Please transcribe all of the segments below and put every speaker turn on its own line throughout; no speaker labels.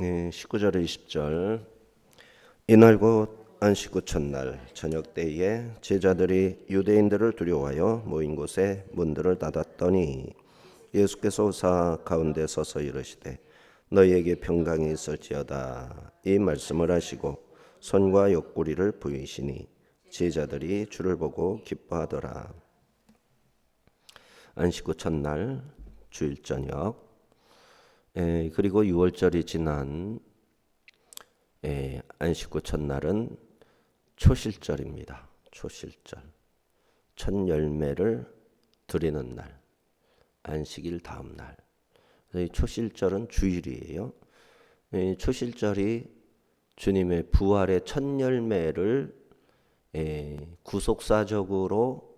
19절 20절. 이날 곧 안식 후 첫날 저녁 때에 제자들이 유대인들을 두려워하여 모인 곳에 문들을 닫았더니 예수께서 오사 가운데 서서 이르시되 너희에게 평강이 있을지어다 이 말씀을 하시고 손과 옆구리를 보이시니 제자들이 주를 보고 기뻐하더라. 안식 후 첫날 주일 저녁, 그리고 6월절이 지난 안식 후 첫날은 초실절입니다. 초실절. 첫 열매를 드리는 날. 안식일 다음 날. 초실절은 주일이에요. 초실절이 주님의 부활의 첫 열매를 구속사적으로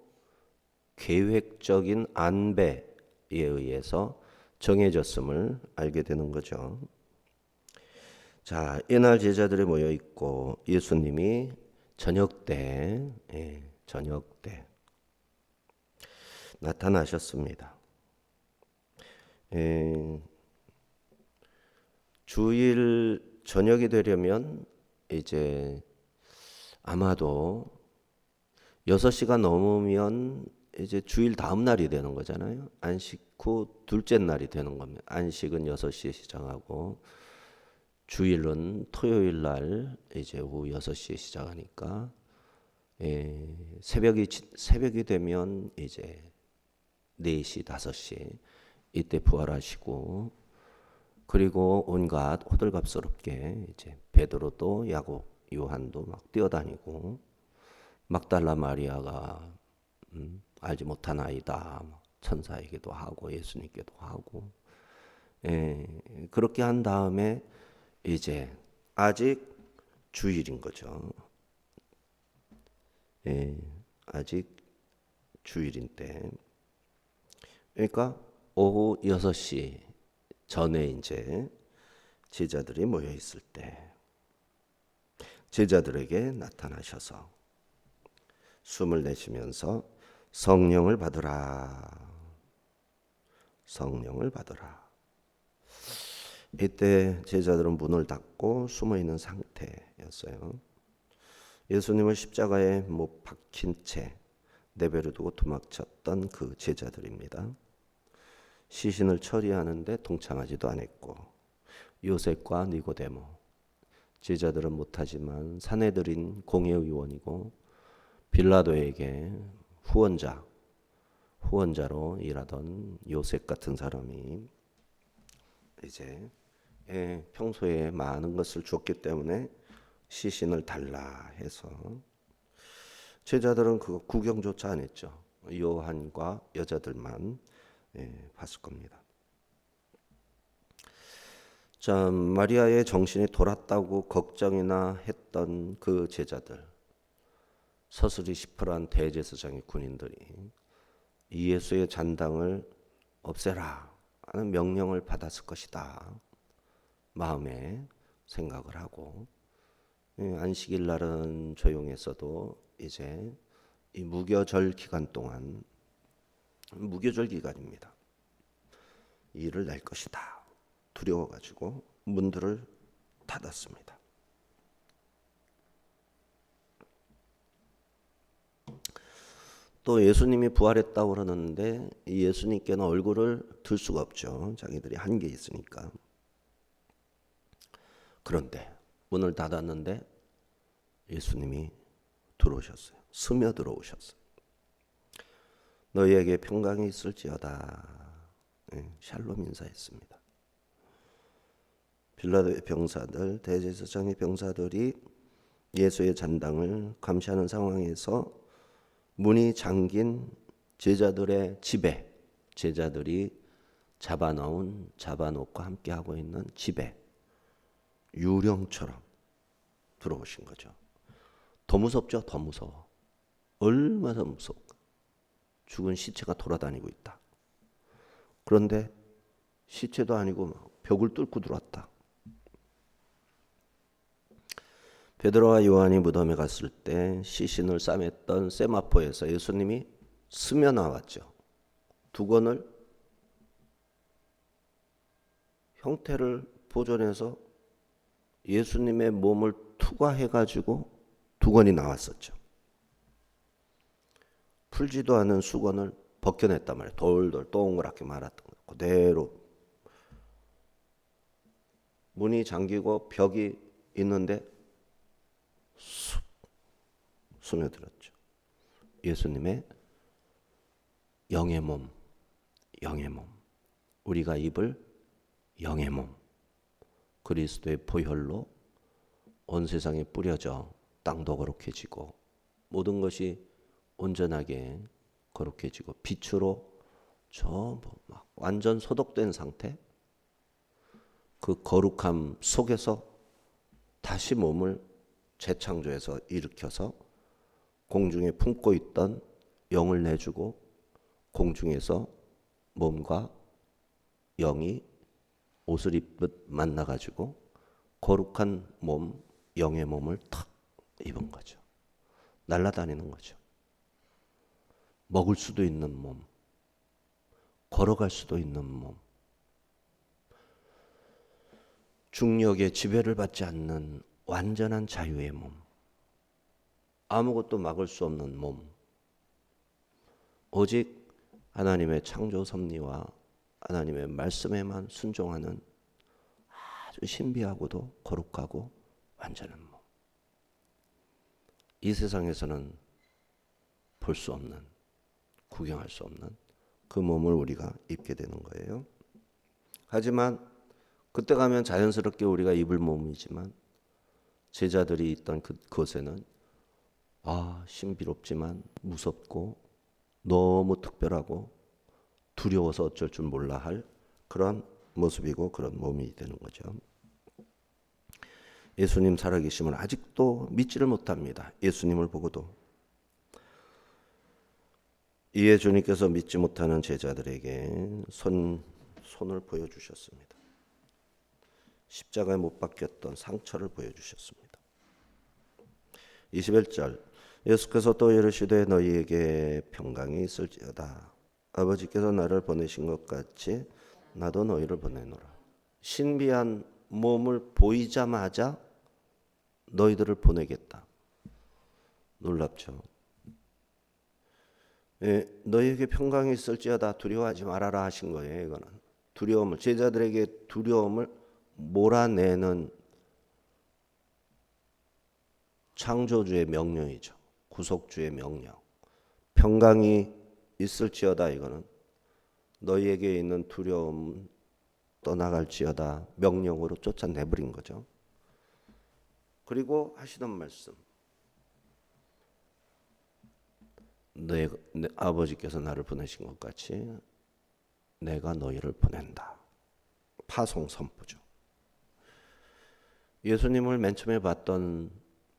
계획적인 안배에 의해서 정해졌음을 알게 되는 거죠. 자, 이날 제자들이 모여 있고 예수님이 저녁 때 나타나셨습니다. 주일 저녁이 되려면 이제 아마도 6시가 넘으면 이제 주일 다음 날이 되는 거잖아요. 안식 후 둘째 날이 되는 겁니다. 안식은 6시에 시작하고 주일은 토요일 날 이제 오후 6시에 시작하니까 새벽이 되면 이제 4시, 5시 이때 부활하시고 그리고 온갖 호들갑스럽게 이제 베드로도 야곱, 요한도 막 뛰어다니고 막달라 마리아가 알지 못한 아이다 천사에게도 하고 예수님께도 하고 그렇게 한 다음에 이제 아직 주일인 거죠. 아직 주일인 때. 그러니까 오후 6시 전에 이제 제자들이 모여 있을 때 제자들에게 나타나셔서 숨을 내쉬면서 성령을 받으라. 성령을 받으라. 이때 제자들은 문을 닫고 숨어 있는 상태였어요. 예수님을 십자가에 못 박힌 채 내버려두고 도망쳤던 그 제자들입니다. 시신을 처리하는데 동참하지도 않았고 요셉과 니고데모 제자들은 못하지만 사내들인 공회의원이고 빌라도에게 후원자로 일하던 요셉 같은 사람이 이제 평소에 많은 것을 줬기 때문에 시신을 달라 해서 제자들은 그거 구경조차 안 했죠. 요한과 여자들만 봤을 겁니다. 자, 마리아의 정신이 돌았다고 걱정이나 했던 그 제자들, 서슬이 시퍼런 대제사장의 군인들이 이 예수의 잔당을 없애라 하는 명령을 받았을 것이다 마음에 생각을 하고 안식일 날은 조용했어도 이제 이 무교절 기간 동안 무교절 기간입니다. 일을 낼 것이다 두려워가지고 문들을 닫았습니다. 또 예수님이 부활했다고 그러는데 예수님께는 얼굴을 들 수가 없죠. 자기들이 한계 있으니까. 그런데 문을 닫았는데 예수님이 들어오셨어요. 스며 들어오셨어요. 너희에게 평강이 있을지어다. 샬롬 인사했습니다. 빌라도의 병사들, 대제사장의 병사들이 예수의 잔당을 감시하는 상황에서 문이 잠긴 제자들의 집에 제자들이 잡아놓고 함께하고 있는 집에 유령처럼 들어오신 거죠. 더 무섭죠? 더 무서워. 얼마나 무서울까? 죽은 시체가 돌아다니고 있다. 그런데 시체도 아니고 벽을 뚫고 들어왔다. 베드로와 요한이 무덤에 갔을 때 시신을 싸맸던 세마포에서 예수님이 스며 나왔죠. 두건을 형태를 보존해서 예수님의 몸을 투과해가지고 두건이 나왔었죠. 풀지도 않은 수건을 벗겨냈단 말이에요. 돌돌 동그랗게 말았던 거 그대로. 문이 잠기고 벽이 있는데 스며들었죠. 예수님의 영의 몸, 영의 몸. 우리가 입을 영의 몸. 그리스도의 보혈로 온 세상에 뿌려져 땅도 거룩해지고 모든 것이 온전하게 거룩해지고 빛으로 전부 막 완전 소독된 상태. 그 거룩함 속에서 다시 몸을 재창조해서 일으켜서 공중에 품고 있던 영을 내주고 공중에서 몸과 영이 옷을 입듯 만나가지고 거룩한 몸, 영의 몸을 탁 입은 거죠. 날아다니는 거죠. 먹을 수도 있는 몸, 걸어갈 수도 있는 몸, 중력의 지배를 받지 않는 완전한 자유의 몸, 아무것도 막을 수 없는 몸, 오직 하나님의 창조 섭리와 하나님의 말씀에만 순종하는 아주 신비하고도 거룩하고 완전한 몸. 이 세상에서는 볼 수 없는, 구경할 수 없는 그 몸을 우리가 입게 되는 거예요. 하지만 그때 가면 자연스럽게 우리가 입을 몸이지만 제자들이 있던 그곳에는 신비롭지만 무섭고 너무 특별하고 두려워서 어쩔 줄 몰라 할 그런 모습이고 그런 몸이 되는 거죠. 예수님 살아계심을 아직도 믿지를 못합니다. 예수님을 보고도. 이에 주님께서 믿지 못하는 제자들에게 손을 보여주셨습니다. 십자가에 못 박혔던 상처를 보여주셨습니다. 21절 예수께서 또 이르시되 너희에게 평강이 있을지어다. 아버지께서 나를 보내신 것 같이 나도 너희를 보내노라. 신비한 몸을 보이자마자 너희들을 보내겠다. 놀랍죠. 너희에게 평강이 있을지어다. 두려워하지 말아라 하신 거예요. 이거는 두려움을, 제자들에게 두려움을 몰아내는 창조주의 명령이죠. 구속주의 명령. 평강이 있을지어다. 이거는 너희에게 있는 두려움 떠나갈지어다 명령으로 쫓아내버린 거죠. 그리고 하시던 말씀, 내 아버지께서 나를 보내신 것 같이 내가 너희를 보낸다. 파송 선포죠. 예수님을 맨 처음에 봤던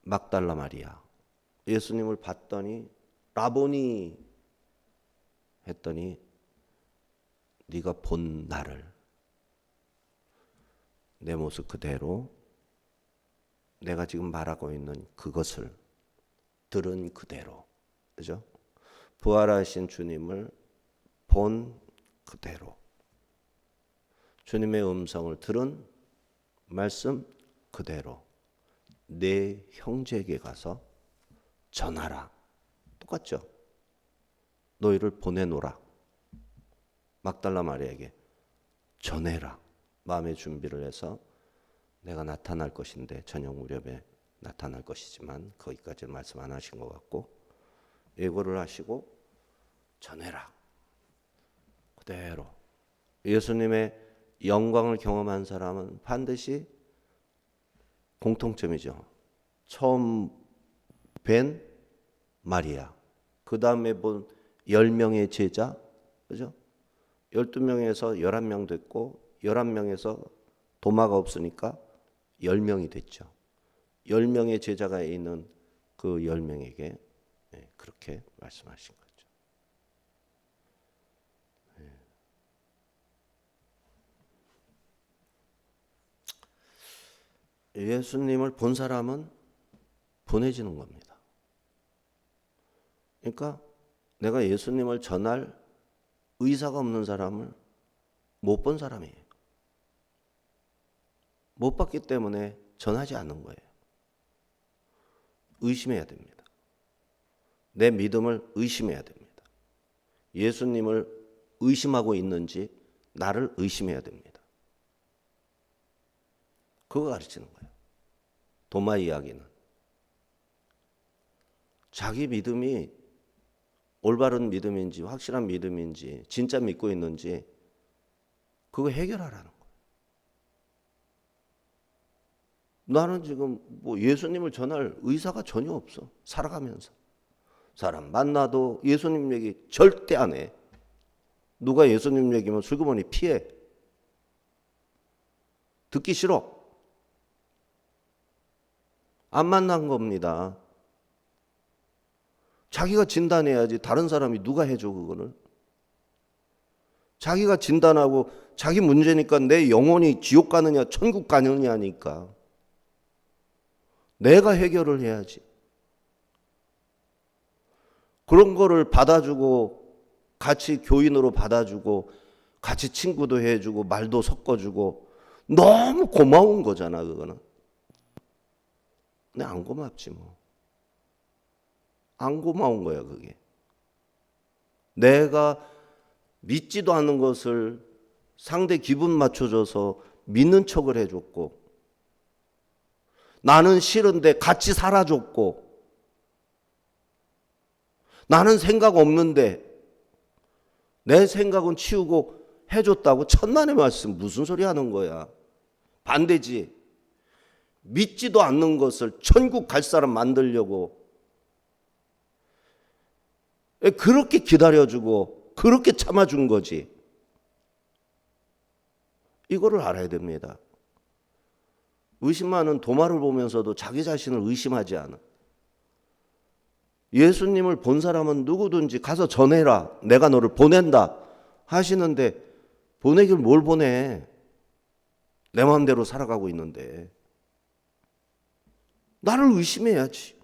막달라 마리아, 예수님을 봤더니 라보니 했더니 네가 본 나를, 내 모습 그대로 내가 지금 말하고 있는 그것을 들은 그대로, 그죠? 부활하신 주님을 본 그대로, 주님의 음성을 들은 말씀 그대로 내 형제에게 가서 전하라. 똑같죠? 너희를 보내노라. 막달라 마리아에게 전해라. 마음의 준비를 해서 내가 나타날 것인데 저녁 무렵에 나타날 것이지만 거기까지 말씀 안 하신 것 같고 예고를 하시고 전해라. 그대로 예수님의 영광을 경험한 사람은 반드시 공통점이죠. 처음 뵌 마리아, 그 다음에 본 10명의 제자, 그죠? 12명에서 11명 됐고 11명에서 도마가 없으니까 10명이 됐죠. 10명의 제자가 있는 그 10명에게 그렇게 말씀하신 거죠. 예수님을 본 사람은 보내지는 겁니다. 그러니까 내가 예수님을 전할 의사가 없는 사람을 못 본 사람이에요. 못 봤기 때문에 전하지 않는 거예요. 의심해야 됩니다. 내 믿음을 의심해야 됩니다. 예수님을 의심하고 있는지 나를 의심해야 됩니다. 그거 가르치는 거예요. 도마 이야기는. 자기 믿음이 올바른 믿음인지 확실한 믿음인지 진짜 믿고 있는지 그거 해결하라는 거예요. 나는 지금 뭐 예수님을 전할 의사가 전혀 없어. 살아가면서. 사람 만나도 예수님 얘기 절대 안 해. 누가 예수님 얘기면 슬그머니 피해. 듣기 싫어. 안 만난 겁니다. 자기가 진단해야지 다른 사람이 누가 해줘 그거를. 자기가 진단하고 자기 문제니까 내 영혼이 지옥 가느냐 천국 가느냐니까 내가 해결을 해야지. 그런 거를 받아주고 같이 교인으로 받아주고 같이 친구도 해주고 말도 섞어주고 너무 고마운 거잖아 그거는. 근데 안 고맙지 뭐. 안 고마운 거야 그게. 내가 믿지도 않는 것을 상대 기분 맞춰줘서 믿는 척을 해줬고 나는 싫은데 같이 살아줬고 나는 생각 없는데 내 생각은 치우고 해줬다고 천만의 말씀. 무슨 소리 하는 거야. 반대지. 믿지도 않는 것을 천국 갈 사람 만들려고 그렇게 기다려주고 그렇게 참아준 거지. 이거를 알아야 됩니다. 의심 많은 도마를 보면서도 자기 자신을 의심하지 않아. 예수님을 본 사람은 누구든지 가서 전해라. 내가 너를 보낸다 하시는데 보내길 뭘 보내. 내 마음대로 살아가고 있는데. 나를 의심해야지.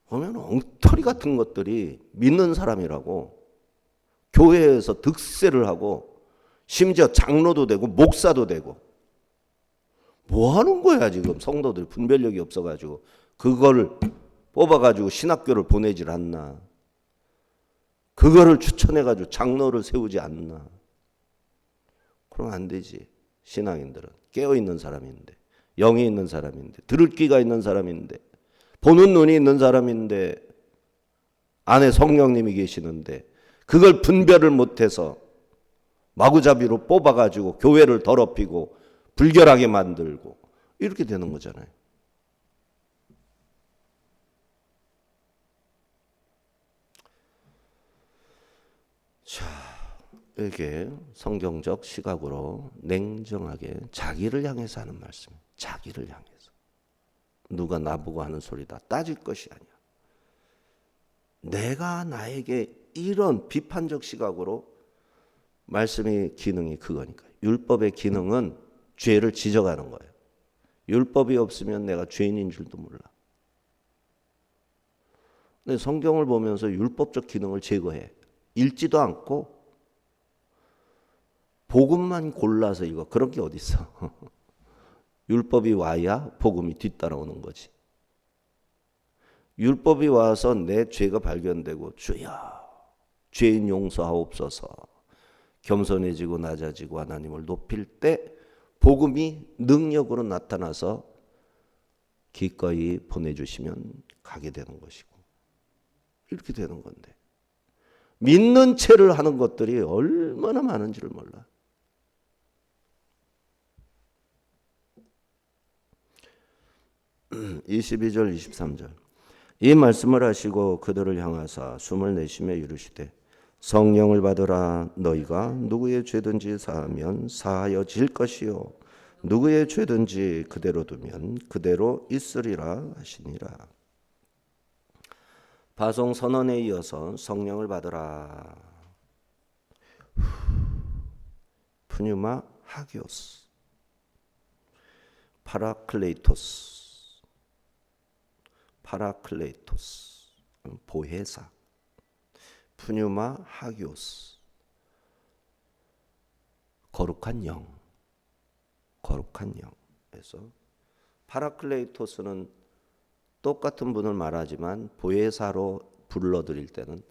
보면 엉터리 같은 것들이 믿는 사람이라고 교회에서 득세를 하고 심지어 장로도 되고 목사도 되고 뭐 하는 거야 지금. 성도들 분별력이 없어가지고 그거를 뽑아가지고 신학교를 보내질 않나. 그거를 추천해가지고 장로를 세우지 않나. 그럼 안 되지. 신앙인들은 깨어있는 사람인데 영이 있는 사람인데 들을 귀가 있는 사람인데 보는 눈이 있는 사람인데 안에 성령님이 계시는데 그걸 분별을 못해서 마구잡이로 뽑아가지고 교회를 더럽히고 불결하게 만들고 이렇게 되는 거잖아요. 자, 이렇게 성경적 시각으로 냉정하게 자기를 향해서 하는 말씀. 자기를 향해서. 누가 나보고 하는 소리다 따질 것이 아니야. 내가 나에게 이런 비판적 시각으로 말씀의 기능이 그거니까. 율법의 기능은 죄를 지적하는 거예요. 율법이 없으면 내가 죄인인 줄도 몰라. 근데 성경을 보면서 율법적 기능을 제거해. 읽지도 않고 복음만 골라서 이거. 그런 게 어디 있어. 율법이 와야 복음이 뒤따라오는 거지. 율법이 와서 내 죄가 발견되고 주여 죄인 용서하옵소서 겸손해지고 낮아지고 하나님을 높일 때 복음이 능력으로 나타나서 기꺼이 보내주시면 가게 되는 것이고 이렇게 되는 건데 믿는 채를 하는 것들이 얼마나 많은지를 몰라. 음, 22절 23절 이 말씀을 하시고 그들을 향하사 숨을 내쉬며 이르시되 성령을 받으라. 너희가 누구의 죄든지 사하면 사하여질 것이요 누구의 죄든지 그대로 두면 그대로 있으리라 하시니라. 파송 선언에 이어서 성령을 받으라. 푸뉴마 하기오스 파라클레이토스 보혜사 푸뉴마 하기오스 거룩한 영, 거룩한 영. 그래서 파라클레이토스는 똑같은 분을 말하지만 보혜사로 불러드릴 때는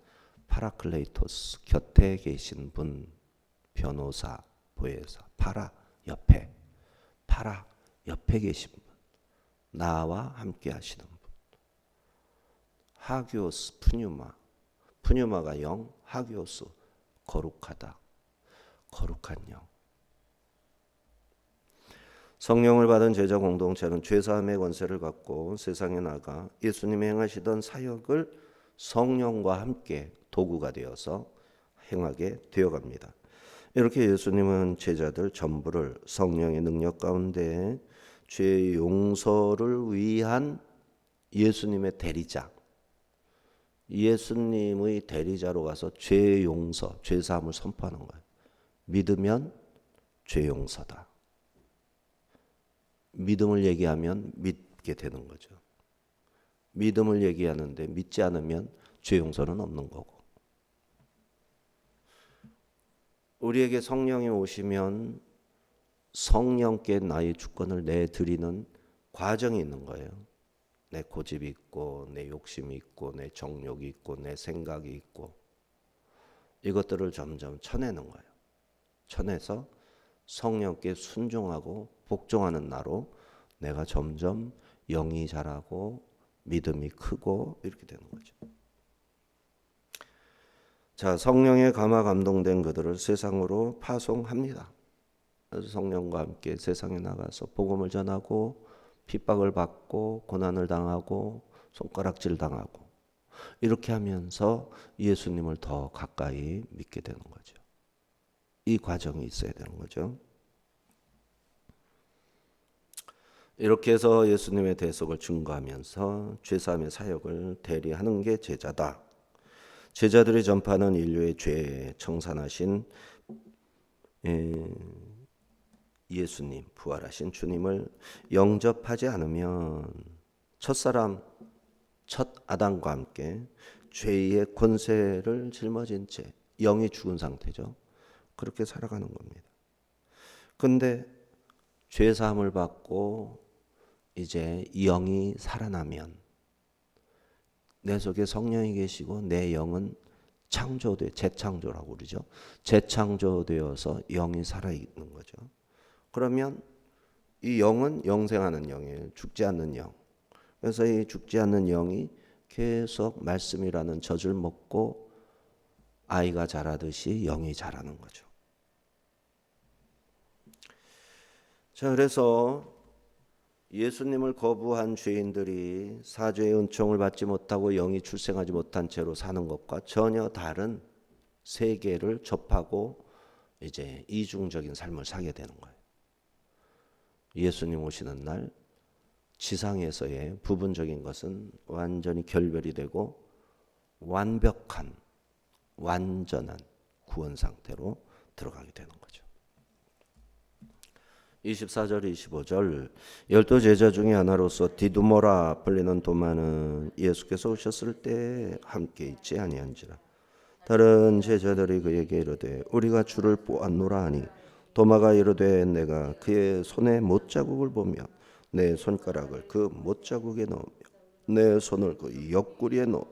파라클레이토스, 곁에 계신 분, 변호사, 보혜사, 파라 옆에 계신 분, 나와 함께 하시는 분. 하기오스, 푸뉴마가 영, 하기오스 거룩하다, 거룩한 영. 성령을 받은 제자 공동체는 죄사함의 권세를 갖고 세상에 나가 예수님이 행하시던 사역을 성령과 함께 도구가 되어서 행하게 되어갑니다. 이렇게 예수님은 제자들 전부를 성령의 능력 가운데 죄 용서를 위한 예수님의 대리자, 예수님의 대리자로 가서 죄 용서, 죄 사함을 선포하는 거예요. 믿으면 죄 용서다. 믿음을 얘기하면 믿게 되는 거죠. 믿음을 얘기하는데 믿지 않으면 죄 용서는 없는 거고. 우리에게 성령이 오시면 성령께 나의 주권을 내드리는 과정이 있는 거예요. 내 고집이 있고 내 욕심이 있고 내 정욕이 있고 내 생각이 있고 이것들을 점점 쳐내는 거예요. 쳐내서 성령께 순종하고 복종하는 나로 내가 점점 영이 자라고 믿음이 크고 이렇게 되는 거죠. 자, 성령에 감화 감동된 그들을 세상으로 파송합니다. 그래서 성령과 함께 세상에 나가서 복음을 전하고 핍박을 받고 고난을 당하고 손가락질 당하고 이렇게 하면서 예수님을 더 가까이 믿게 되는 거죠. 이 과정이 있어야 되는 거죠. 이렇게 해서 예수님의 대속을 증거하면서 죄사함의 사역을 대리하는 게 제자다. 제자들이 전파하는 인류의 죄에 청산하신 예수님, 부활하신 주님을 영접하지 않으면 첫사람, 첫 아담과 함께 죄의 권세를 짊어진 채 영이 죽은 상태죠. 그렇게 살아가는 겁니다. 근데 죄 사함을 받고 이제 영이 살아나면 내 속에 성령이 계시고 내 영은 재창조라고 그러죠. 재창조되어서 영이 살아있는 거죠. 그러면 이 영은 영생하는 영이에요. 죽지 않는 영. 그래서 이 죽지 않는 영이 계속 말씀이라는 젖을 먹고 아이가 자라듯이 영이 자라는 거죠. 자, 그래서 예수님을 거부한 죄인들이 사죄의 은총을 받지 못하고 영이 출생하지 못한 채로 사는 것과 전혀 다른 세계를 접하고 이제 이중적인 삶을 살게 되는 거예요. 예수님 오시는 날 지상에서의 부분적인 것은 완전히 결별이 되고 완벽한 완전한 구원 상태로 들어가게 되는 거죠. 24절 25절 열두 제자 중에 하나로서 디두모라 불리는 도마는 예수께서 오셨을 때 함께 있지 아니한지라. 다른 제자들이 그에게 이르되 우리가 주를 보았노라 하니 도마가 이르되 내가 그의 손에 못자국을 보며 내 손가락을 그 못자국에 넣으며 내 손을 그 옆구리에 넣어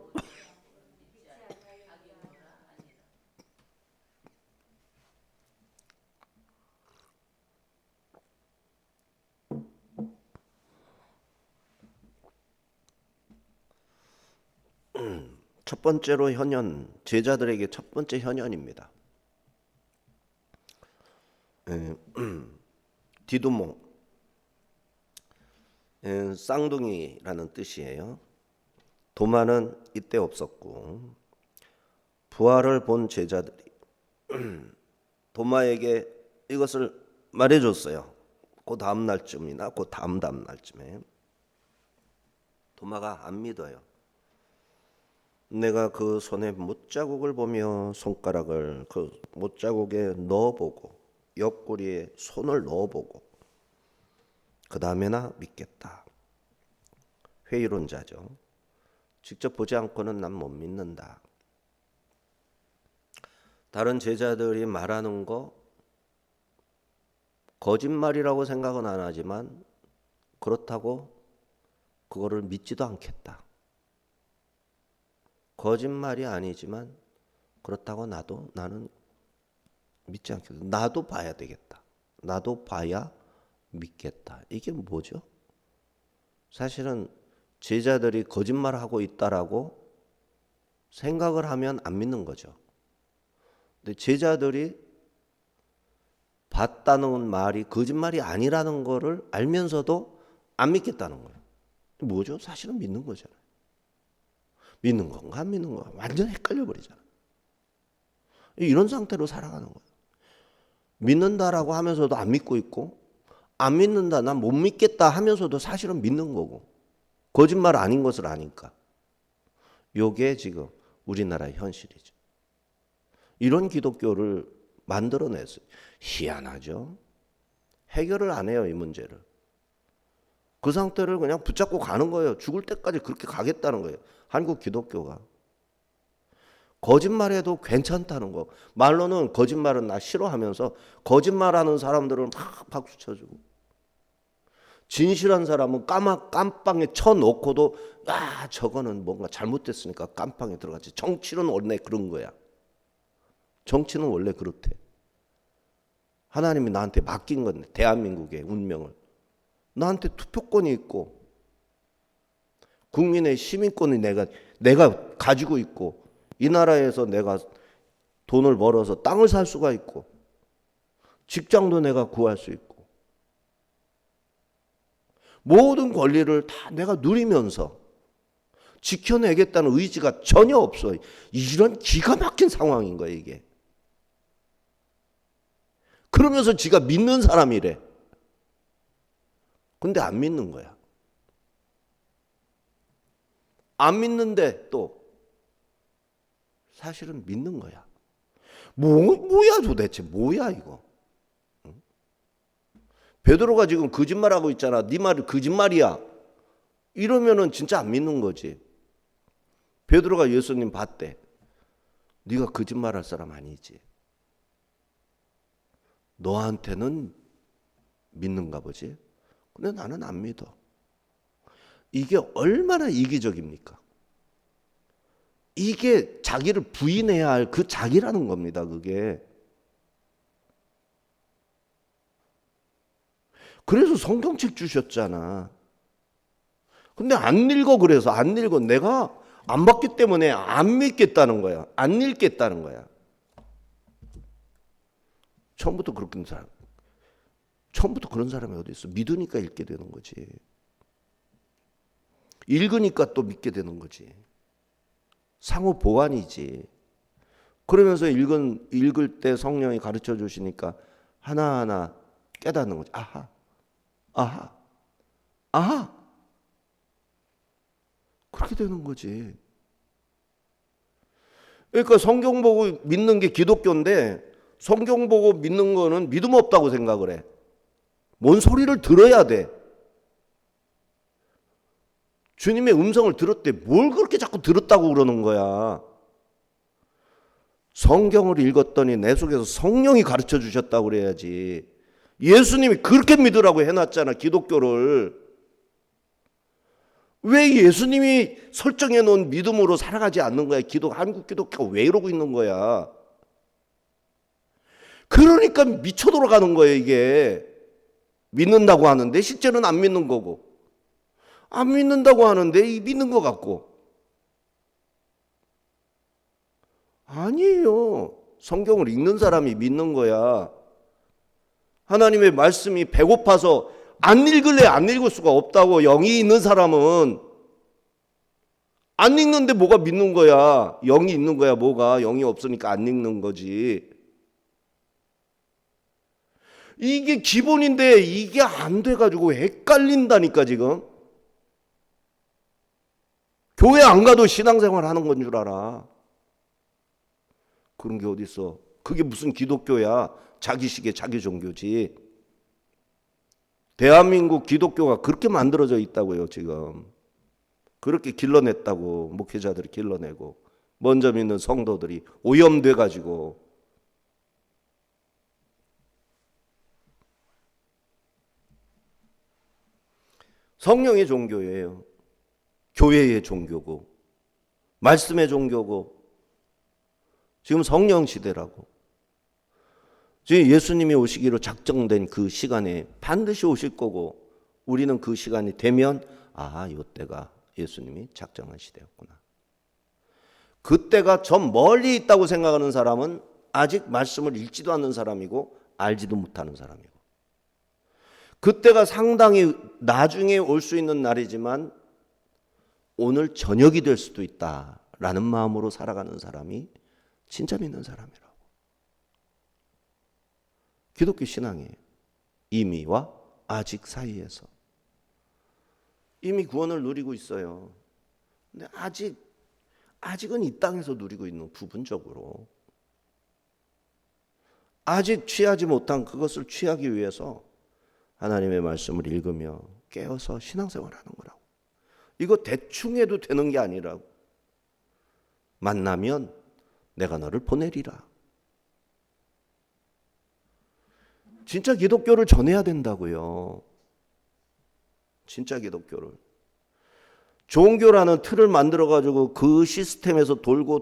첫 번째로 현현, 제자들에게 첫 번째 현현입니다. 디두모, 쌍둥이라는 뜻이에요. 도마는 이때 없었고 부활을 본 제자들이 도마에게 이것을 말해줬어요. 그 다음 날쯤이나 그 다음 날쯤에. 도마가 안 믿어요. 내가 그 손에 못자국을 보며 손가락을 그 못자국에 넣어보고 옆구리에 손을 넣어보고 그 다음에나 믿겠다. 회의론자죠. 직접 보지 않고는 난 못 믿는다. 다른 제자들이 말하는 거 거짓말이라고 생각은 안 하지만 그렇다고 그거를 믿지도 않겠다. 거짓말이 아니지만 그렇다고 나는 믿지 않겠다. 나도 봐야 되겠다. 나도 봐야 믿겠다. 이게 뭐죠? 사실은 제자들이 거짓말하고 있다라고 생각을 하면 안 믿는 거죠. 근데 제자들이 봤다는 말이 거짓말이 아니라는 거를 알면서도 안 믿겠다는 거예요. 뭐죠? 사실은 믿는 거잖아요. 믿는 건가 안 믿는 건가 완전 헷갈려 버리잖아요. 이런 상태로 살아가는 거예요. 믿는다라고 하면서도 안 믿고 있고, 안 믿는다, 난 못 믿겠다 하면서도 사실은 믿는 거고, 거짓말 아닌 것을 아니까. 요게 지금 우리나라의 현실이죠. 이런 기독교를 만들어냈어요. 희한하죠. 해결을 안 해요, 이 문제를. 그 상태를 그냥 붙잡고 가는 거예요. 죽을 때까지 그렇게 가겠다는 거예요. 한국 기독교가. 거짓말해도 괜찮다는 거. 말로는 거짓말은 나 싫어하면서 거짓말하는 사람들은 막 박수 쳐주고, 진실한 사람은 깜빵에 쳐놓고도 저거는 뭔가 잘못됐으니까 깜빵에 들어갔지. 정치는 원래 그런 거야. 정치는 원래 그렇대. 하나님이 나한테 맡긴 건데, 대한민국의 운명을. 나한테 투표권이 있고 국민의 시민권이 내가 가지고 있고, 이 나라에서 내가 돈을 벌어서 땅을 살 수가 있고, 직장도 내가 구할 수 있고, 모든 권리를 다 내가 누리면서 지켜내겠다는 의지가 전혀 없어. 이런 기가 막힌 상황인 거예요, 이게. 그러면서 지가 믿는 사람이래. 근데 안 믿는 거야. 안 믿는데 또 사실은 믿는 거야. 뭐야 도대체, 뭐야 이거. 베드로가 지금 거짓말하고 있잖아. 네 말이 거짓말이야. 이러면은 진짜 안 믿는 거지. 베드로가 예수님 봤대. 네가 거짓말할 사람 아니지. 너한테는 믿는가 보지. 근데 나는 안 믿어. 이게 얼마나 이기적입니까? 이게 자기를 부인해야 할 그 자기라는 겁니다, 그게. 그래서 성경책 주셨잖아. 근데 안 읽어. 그래서 안 읽어. 내가 안 봤기 때문에 안 믿겠다는 거야. 안 읽겠다는 거야. 처음부터 그런 사람이 어디 있어? 믿으니까 읽게 되는 거지. 읽으니까 또 믿게 되는 거지. 상호 보완이지. 그러면서 읽을 때 성령이 가르쳐 주시니까 하나하나 깨닫는 거지. 아하. 그렇게 되는 거지. 그러니까 성경 보고 믿는 게 기독교인데, 성경 보고 믿는 거는 믿음 없다고 생각을 해. 뭔 소리를 들어야 돼. 주님의 음성을 들었대. 뭘 그렇게 자꾸 들었다고 그러는 거야. 성경을 읽었더니 내 속에서 성령이 가르쳐 주셨다고 그래야지. 예수님이 그렇게 믿으라고 해놨잖아, 기독교를. 왜 예수님이 설정해 놓은 믿음으로 살아가지 않는 거야? 한국 기독교가 왜 이러고 있는 거야? 그러니까 미쳐 돌아가는 거예요, 이게. 믿는다고 하는데 실제는 안 믿는 거고, 안 믿는다고 하는데 믿는 것 같고. 아니에요. 성경을 읽는 사람이 믿는 거야. 하나님의 말씀이 배고파서 안 읽을래 안 읽을 수가 없다고. 영이 있는 사람은 안 읽는데 뭐가 믿는 거야. 영이 있는 거야. 뭐가 영이 없으니까 안 읽는 거지. 이게 기본인데 이게 안 돼가지고 헷갈린다니까 지금. 교회 안 가도 신앙생활 하는 건 줄 알아. 그런 게 어디 있어. 그게 무슨 기독교야. 자기식의 자기 종교지. 대한민국 기독교가 그렇게 만들어져 있다고요, 지금. 그렇게 길러냈다고. 목회자들이 길러내고 먼저 믿는 성도들이 오염돼 가지고. 성령의 종교예요. 교회의 종교고 말씀의 종교고 지금 성령 시대라고. 지금 예수님이 오시기로 작정된 그 시간에 반드시 오실 거고 우리는 그 시간이 되면 이때가 예수님이 작정한 시대였구나. 그때가 저 멀리 있다고 생각하는 사람은 아직 말씀을 읽지도 않는 사람이고 알지도 못하는 사람이고, 그때가 상당히 나중에 올 수 있는 날이지만 오늘 저녁이 될 수도 있다라는 마음으로 살아가는 사람이 진짜 믿는 사람이라고. 기독교 신앙이에요. 이미와 아직 사이에서. 이미 구원을 누리고 있어요. 근데 아직은 이 땅에서 누리고 있는, 부분적으로 아직 취하지 못한 그것을 취하기 위해서 하나님의 말씀을 읽으며 깨어서 신앙생활하는 거라고. 이거 대충 해도 되는 게 아니라고. 만나면 내가 너를 보내리라. 진짜 기독교를 전해야 된다고요. 진짜 기독교를. 종교라는 틀을 만들어가지고 그 시스템에서 돌고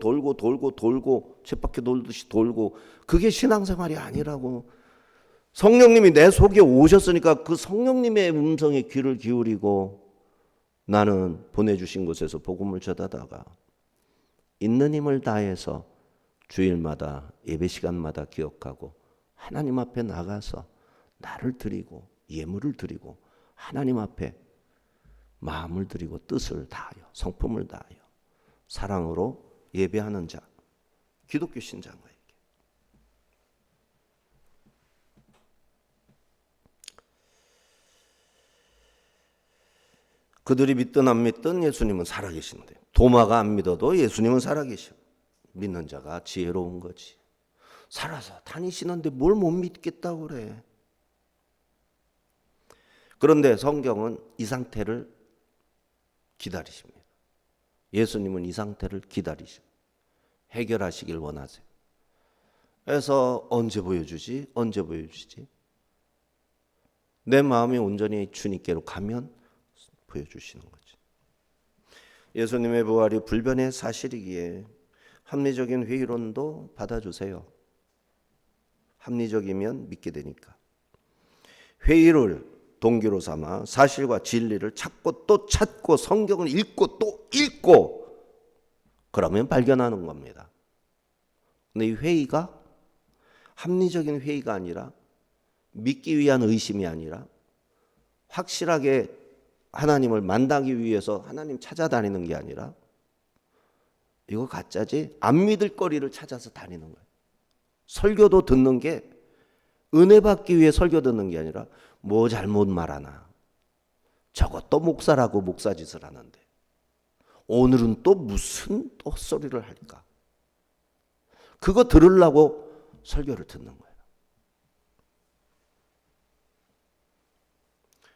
쳇바퀴 돌듯이 돌고, 그게 신앙생활이 아니라고. 성령님이 내 속에 오셨으니까 그 성령님의 음성에 귀를 기울이고 나는 보내주신 곳에서 복음을 전하다가 있는 힘을 다해서 주일마다 예배 시간마다 기억하고 하나님 앞에 나가서 나를 드리고 예물을 드리고 하나님 앞에 마음을 드리고 뜻을 다하여 성품을 다하여 사랑으로 예배하는 자, 기독교 신자인 거예요. 그들이 믿든 안 믿든 예수님은 살아계신데, 도마가 안 믿어도 예수님은 살아계셔. 믿는 자가 지혜로운 거지. 살아서 다니시는데 뭘 못 믿겠다고 그래. 그런데 성경은 이 상태를 기다리십니다. 예수님은 이 상태를 기다리시고 해결하시길 원하세요. 그래서 언제 보여주지? 언제 보여주지? 내 마음이 온전히 주님께로 가면 보여주시는 거지. 예수님의 부활이 불변의 사실이기에 합리적인 회의론도 받아주세요. 합리적이면 믿게 되니까. 회의를 동기로 삼아 사실과 진리를 찾고 또 찾고 성경을 읽고 또 읽고 그러면 발견하는 겁니다. 근데 이 회의가 합리적인 회의가 아니라, 믿기 위한 의심이 아니라 확실하게 하나님을 만나기 위해서 하나님 찾아다니는 게 아니라, 이거 가짜지? 안 믿을 거리를 찾아서 다니는 거예요. 설교도 듣는 게 은혜 받기 위해 설교 듣는 게 아니라 뭐 잘못 말하나, 저것도 목사라고 목사짓을 하는데 오늘은 또 무슨 또 헛소리를 할까, 그거 들으려고 설교를 듣는 거예요.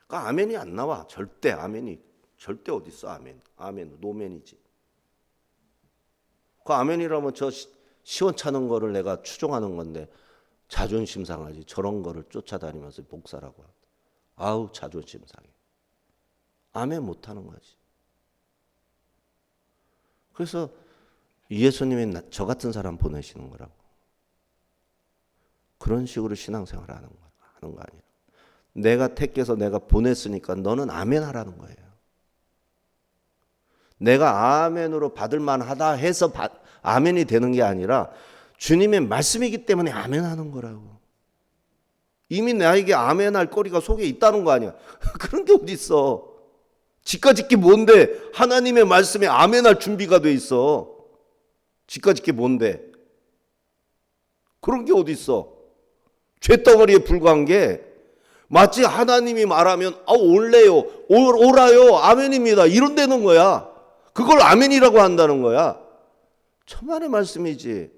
그러니까 아멘이 안 나와. 절대 아멘이 절대 어디 있어. 아멘 노멘이지. 그 아멘이라면 저 시원찮은 거를 내가 추종하는 건데 자존심 상하지. 저런 거를 쫓아다니면서 목사라고. 아우 자존심 상해. 아멘 못하는 거지. 그래서 예수님이 저 같은 사람 보내시는 거라고. 그런 식으로 신앙생활을 하는 거 아니라, 내가 택해서 내가 보냈으니까 너는 아멘 하라는 거예요. 내가 아멘으로 받을 만하다 해서 아멘이 되는 게 아니라 주님의 말씀이기 때문에 아멘 하는 거라고. 이미 나에게 아멘 할 거리가 속에 있다는 거 아니야. 그런 게 어디 있어. 지까짓기 뭔데 하나님의 말씀에 아멘 할 준비가 돼 있어. 지까짓기 뭔데. 그런 게 어디 있어. 쇳덩어리에 불과한 게 마치 하나님이 말하면 올래요, 오라요, 아멘입니다 이런 데는 거야. 그걸 아멘이라고 한다는 거야. 천만의 말씀이지.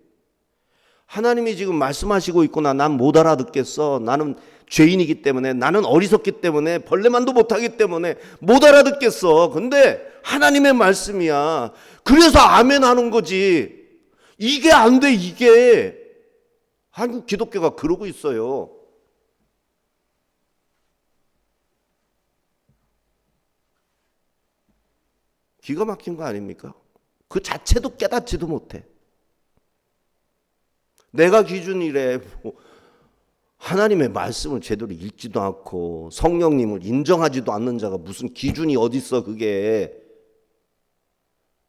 하나님이 지금 말씀하시고 있구나. 난 못 알아듣겠어. 나는 죄인이기 때문에, 나는 어리석기 때문에, 벌레만도 못하기 때문에 못 알아듣겠어. 근데 하나님의 말씀이야. 그래서 아멘 하는 거지. 이게 안 돼. 이게 한국 기독교가 그러고 있어요. 기가 막힌 거 아닙니까? 그 자체도 깨닫지도 못해. 내가 기준이래. 하나님의 말씀을 제대로 읽지도 않고 성령님을 인정하지도 않는 자가 무슨 기준이 어딨어. 그게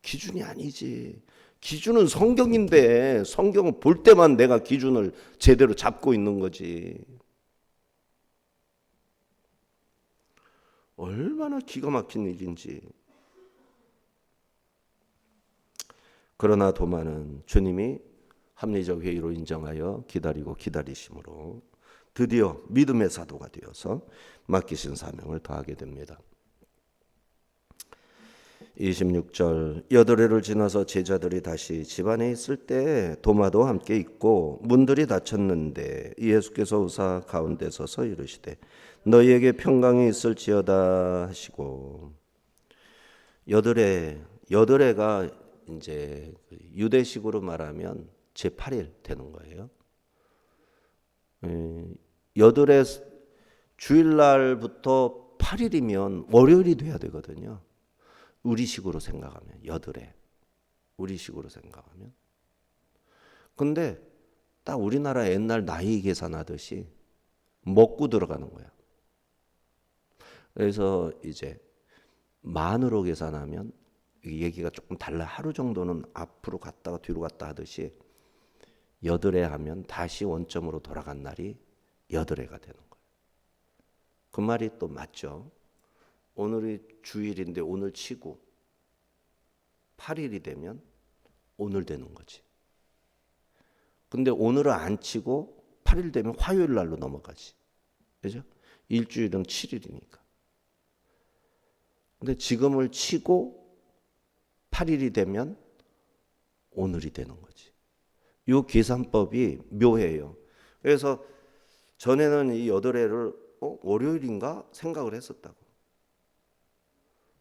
기준이 아니지. 기준은 성경인데 성경을 볼 때만 내가 기준을 제대로 잡고 있는 거지. 얼마나 기가 막힌 일인지. 그러나 도마는 주님이 합리적 회의로 인정하여 기다리고 기다리심으로 드디어 믿음의 사도가 되어서 맡기신 사명을 다하게 됩니다. 26절 여드레를 지나서 제자들이 다시 집안에 있을 때 도마도 함께 있고 문들이 닫혔는데 예수께서 오사 가운데 서서 이르시되 너희에게 평강이 있을지어다 하시고 여드레가 이제 유대식으로 말하면 제8일 되는 거예요. 여드레 주일날부터 8일이면 월요일이 돼야 되거든요. 우리식으로 생각하면 여드레 우리식으로 생각하면. 근데 딱 우리나라 옛날 나이 계산하듯이 먹고 들어가는 거야. 그래서 이제 만으로 계산하면 얘기가 조금 달라. 하루 정도는 앞으로 갔다가 뒤로 갔다 하듯이 여드레 하면 다시 원점으로 돌아간 날이 여드레가 되는 거예요. 그 말이 또 맞죠. 오늘이 주일인데 오늘 치고 8일이 되면 오늘 되는 거지. 근데 오늘은 안 치고 8일 되면 화요일 날로 넘어가지. 그죠? 일주일은 7일이니까. 근데 지금을 치고 8일이 되면 오늘이 되는 거지. 이 계산법이 묘해요. 그래서 전에는 이 여드레를 월요일인가 생각을 했었다고.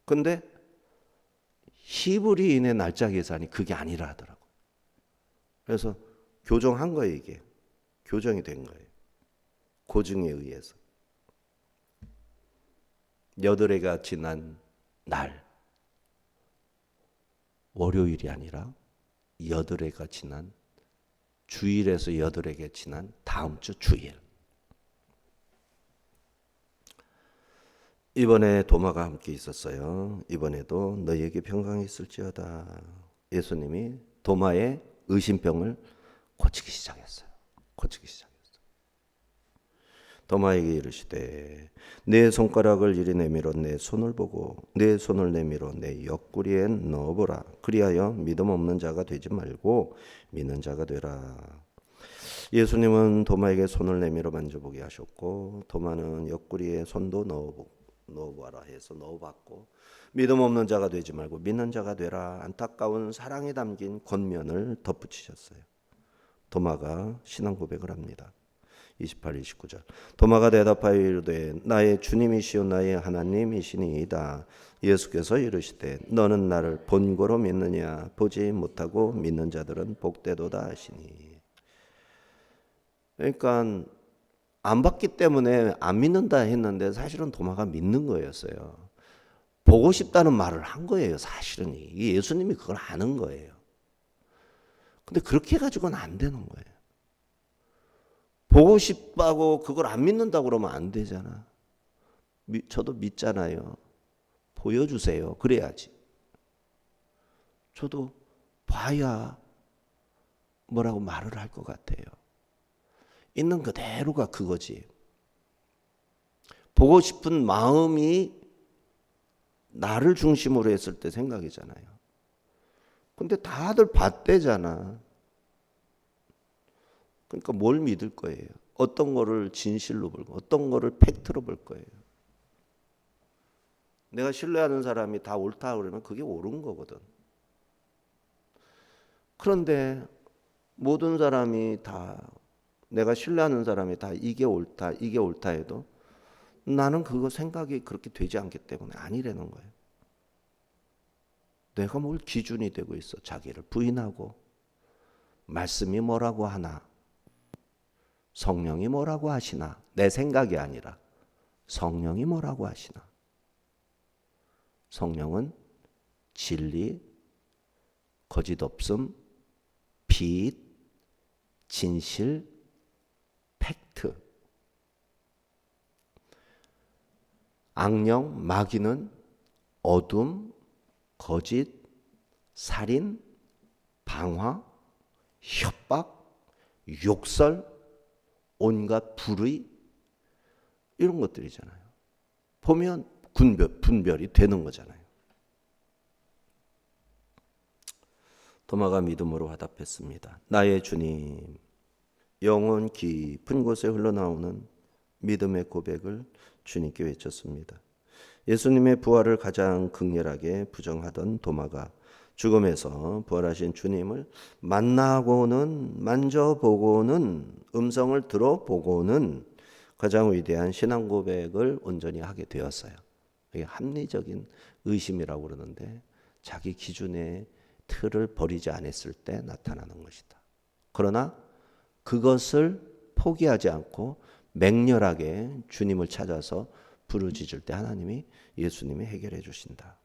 근데 히브리인의 날짜 계산이 그게 아니라 하더라고. 그래서 교정한 거예요, 이게. 교정이 된 거예요. 고증에 의해서. 여드레가 지난 날, 월요일이 아니라 여드레가 지난 주일에서 여드레가 지난 다음 주 주일. 이번에 도마가 함께 있었어요. 이번에도 너희에게 평강이 있을지어다. 예수님이 도마의 의심병을 고치기 시작했어요. 도마에게 이르시되 내 손가락을 이리 내밀어 내 손을 보고 내 손을 내밀어 내 옆구리에 넣어보라. 그리하여 믿음 없는 자가 되지 말고 믿는 자가 되라. 예수님은 도마에게 손을 내밀어 만져보게 하셨고 도마는 옆구리에 손도 넣어봐라 해서 넣어봤고 믿음 없는 자가 되지 말고 믿는 자가 되라. 안타까운 사랑이 담긴 권면을 덧붙이셨어요. 도마가 신앙 고백을 합니다. 28, 29절 도마가 대답하여 이르되 나의 주님이시오 나의 하나님이시니이다. 예수께서 이르시되 너는 나를 본고로 믿느냐 보지 못하고 믿는 자들은 복되도다 하시니. 그러니까 안 봤기 때문에 안 믿는다 했는데 사실은 도마가 믿는 거였어요. 보고 싶다는 말을 한 거예요. 사실은 예수님이 그걸 아는 거예요. 근데 그렇게 해가지고는 안 되는 거예요. 보고 싶다고 그걸 안 믿는다고 그러면 안 되잖아. 저도 믿잖아요. 보여주세요. 그래야지. 저도 봐야 뭐라고 말을 할 것 같아요. 있는 그대로가 그거지. 보고 싶은 마음이 나를 중심으로 했을 때 생각이잖아요. 근데 다들 봤대잖아. 그러니까 뭘 믿을 거예요? 어떤 거를 진실로 볼 거예요? 어떤 거를 팩트로 볼 거예요? 내가 신뢰하는 사람이 다 옳다 그러면 그게 옳은 거거든. 그런데 모든 사람이 다 내가 신뢰하는 사람이 다 이게 옳다 해도 나는 그거 생각이 그렇게 되지 않기 때문에 아니라는 거예요. 내가 뭘 기준이 되고 있어. 자기를 부인하고 말씀이 뭐라고 하나 성령이 뭐라고 하시나 내 생각이 아니라 성령이 뭐라고 하시나. 성령은 진리, 거짓 없음, 빛, 진실, 팩트. 악령, 마귀는 어둠, 거짓, 살인, 방화, 협박, 욕설, 온갖 불의, 이런 것들이잖아요. 보면 분별이 되는 거잖아요. 도마가 믿음으로 화답했습니다. 나의 주님. 영혼 깊은 곳에 흘러나오는 믿음의 고백을 주님께 외쳤습니다. 예수님의 부활을 가장 극렬하게 부정하던 도마가 죽음에서 부활하신 주님을 만나고는, 만져보고는, 음성을 들어보고는 가장 위대한 신앙 고백을 온전히 하게 되었어요. 이게 합리적인 의심이라고 그러는데 자기 기준의 틀을 버리지 않았을 때 나타나는 것이다. 그러나 그것을 포기하지 않고 맹렬하게 주님을 찾아서 부르짖을 때 하나님이, 예수님이 해결해 주신다.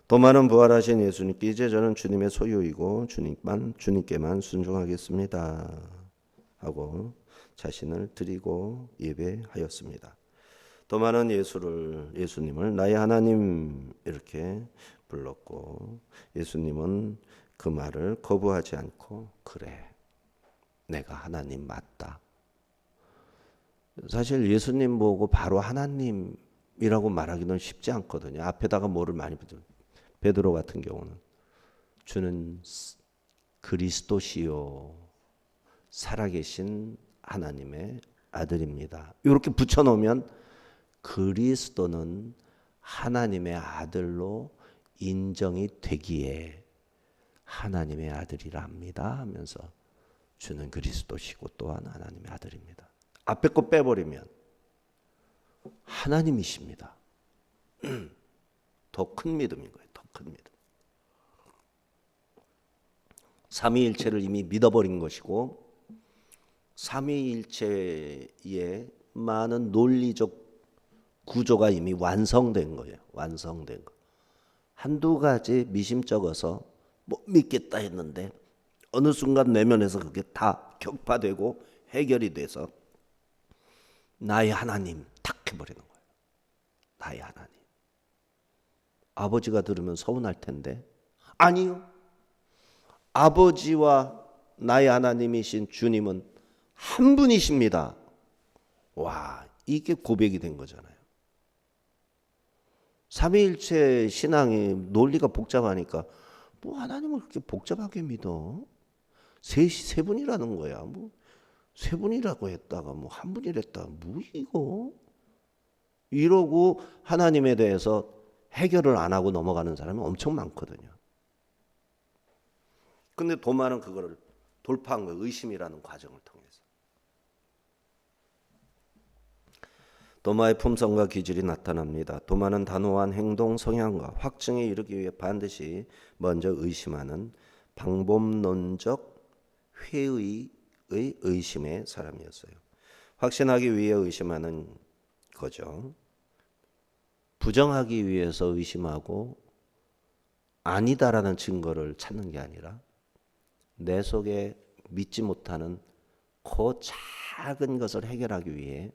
도마는 부활하신 예수님께 이제 저는 주님의 소유이고 주님께만 순종하겠습니다 하고 자신을 드리고 예배하였습니다. 도마는 예수님을 나의 하나님 이렇게 불렀고, 예수님은 그 말을 거부하지 않고 그래, 내가 하나님 맞다. 사실 예수님 보고 바로 하나님이라고 말하기는 쉽지 않거든요. 앞에다가 뭐를 많이 붙여요. 베드로 같은 경우는 주는 그리스도시요 살아계신 하나님의 아들입니다. 이렇게 붙여놓으면 그리스도는 하나님의 아들로 인정이 되기에 하나님의 아들이라 합니다 하면서 주는 그리스도시고 또한 하나님의 아들입니다. 앞에 거 빼버리면 하나님이십니다. 더 큰 믿음인 거예요. 더 큰 믿음. 삼위일체를 이미 믿어버린 것이고, 삼위일체의 많은 논리적 구조가 이미 완성된 거예요. 완성된 거. 한두 가지 미심쩍어서 못 믿겠다 했는데 어느 순간 내면에서 그게 다 격파되고 해결이 돼서 나의 하나님 탁 해버리는 거예요. 나의 하나님. 아버지가 들으면 서운할 텐데 아니요. 아버지와 나의 하나님이신 주님은 한 분이십니다. 와, 이게 고백이 된 거잖아요. 삼위일체 신앙이 논리가 복잡하니까 뭐 하나님을 그렇게 복잡하게 믿어? 세 분이라는 거야. 뭐 세 분이라고 했다가 뭐 한 분이랬다가 뭐 이거? 이러고 하나님에 대해서 해결을 안 하고 넘어가는 사람이 엄청 많거든요. 근데 도마는 그거를 돌파한 거예요. 의심이라는 과정을 통해서. 도마의 품성과 기질이 나타납니다. 도마는 단호한 행동 성향과 확증에 이르기 위해 반드시 먼저 의심하는 방법론적 회의의 의심의 사람이었어요. 확신하기 위해 의심하는 거죠. 부정하기 위해서 의심하고 아니다라는 증거를 찾는 게 아니라 내 속에 믿지 못하는 그 작은 것을 해결하기 위해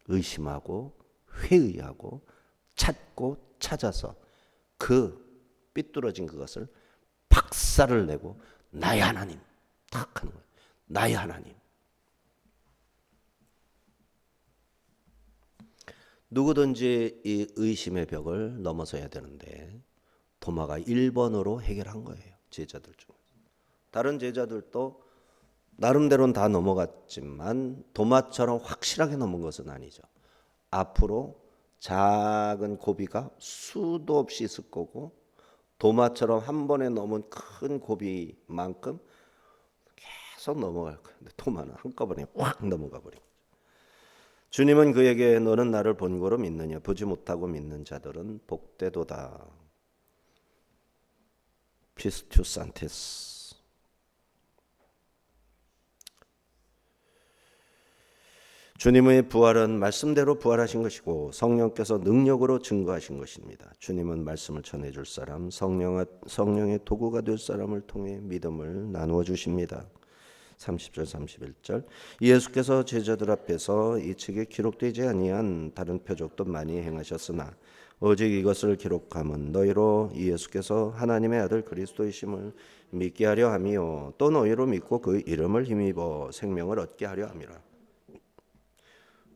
의심하고 회의하고 찾고 찾아서 그 삐뚤어진 그것을 박살을 내고 나의 하나님 탁 하는 거예요. 나의 하나님. 누구든지 이 의심의 벽을 넘어서야 되는데 도마가 1번으로 해결한 거예요. 제자들 중에서. 다른 제자들도 나름대로는 다 넘어갔지만 도마처럼 확실하게 넘은 것은 아니죠. 앞으로 작은 고비가 수도 없이 있을 거고 도마처럼 한 번에 넘은 큰 고비만큼 계속 넘어갈 거예요. 근데 도마는 한꺼번에 확 넘어가 버린 거죠. 주님은 그에게 너는 나를 본고로 믿느냐? 보지 못하고 믿는 자들은 복되도다. 피스투스 안테스. 주님의 부활은 말씀대로 부활하신 것이고 성령께서 능력으로 증거하신 것입니다. 주님은 말씀을 전해줄 사람, 성령의 도구가 될 사람을 통해 믿음을 나누어 주십니다. 30절 31절 예수께서 제자들 앞에서 이 책에 기록되지 아니한 다른 표적도 많이 행하셨으나 오직 이것을 기록함은 너희로 이 예수께서 하나님의 아들 그리스도이심을 믿게 하려 함이요 또 너희로 믿고 그 이름을 힘입어 생명을 얻게 하려 함이라.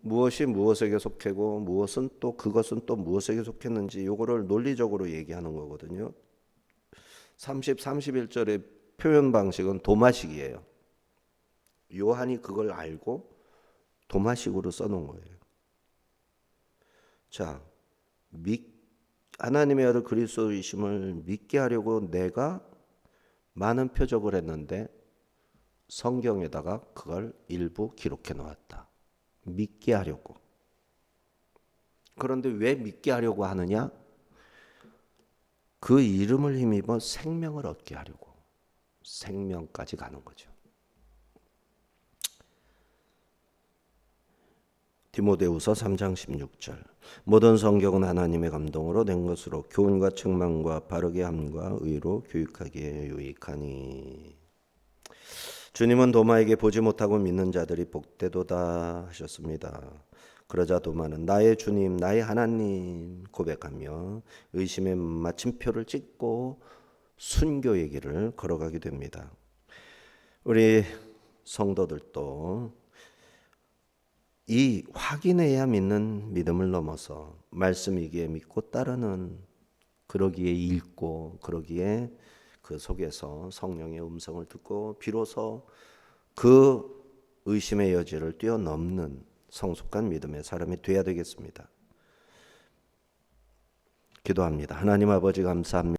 무엇이 무엇에게 속하고 무엇은 또 그것은 또 무엇에게 속했는지 요거를 논리적으로 얘기하는 거거든요. 30, 31절의 표현 방식은 도마식이에요. 요한이 그걸 알고 도마식으로 써놓은 거예요. 자, 하나님의 아들 그리스도이심을 믿게 하려고 내가 많은 표적을 했는데 성경에다가 그걸 일부 기록해 놓았다. 믿게 하려고. 그런데 왜 믿게 하려고 하느냐? 그 이름을 힘입어 생명을 얻게 하려고. 생명까지 가는 거죠. 디모데후서 3장 16절 모든 성경은 하나님의 감동으로 낸 것으로 교훈과 책망과 바르게 함과 의로 교육하기에 유익하니. 주님은 도마에게 보지 못하고 믿는 자들이 복되도다 하셨습니다. 그러자 도마는 나의 주님, 나의 하나님 고백하며 의심의 마침표를 찍고 순교의 길을 걸어가게 됩니다. 우리 성도들도 이 확인해야 믿는 믿음을 넘어서 말씀이기에 믿고 따르는, 그러기에 읽고, 그러기에 그 속에서 성령의 음성을 듣고 비로소 그 의심의 여지를 뛰어넘는 성숙한 믿음의 사람이 되어야 되겠습니다. 기도합니다. 하나님 아버지 감사합니다.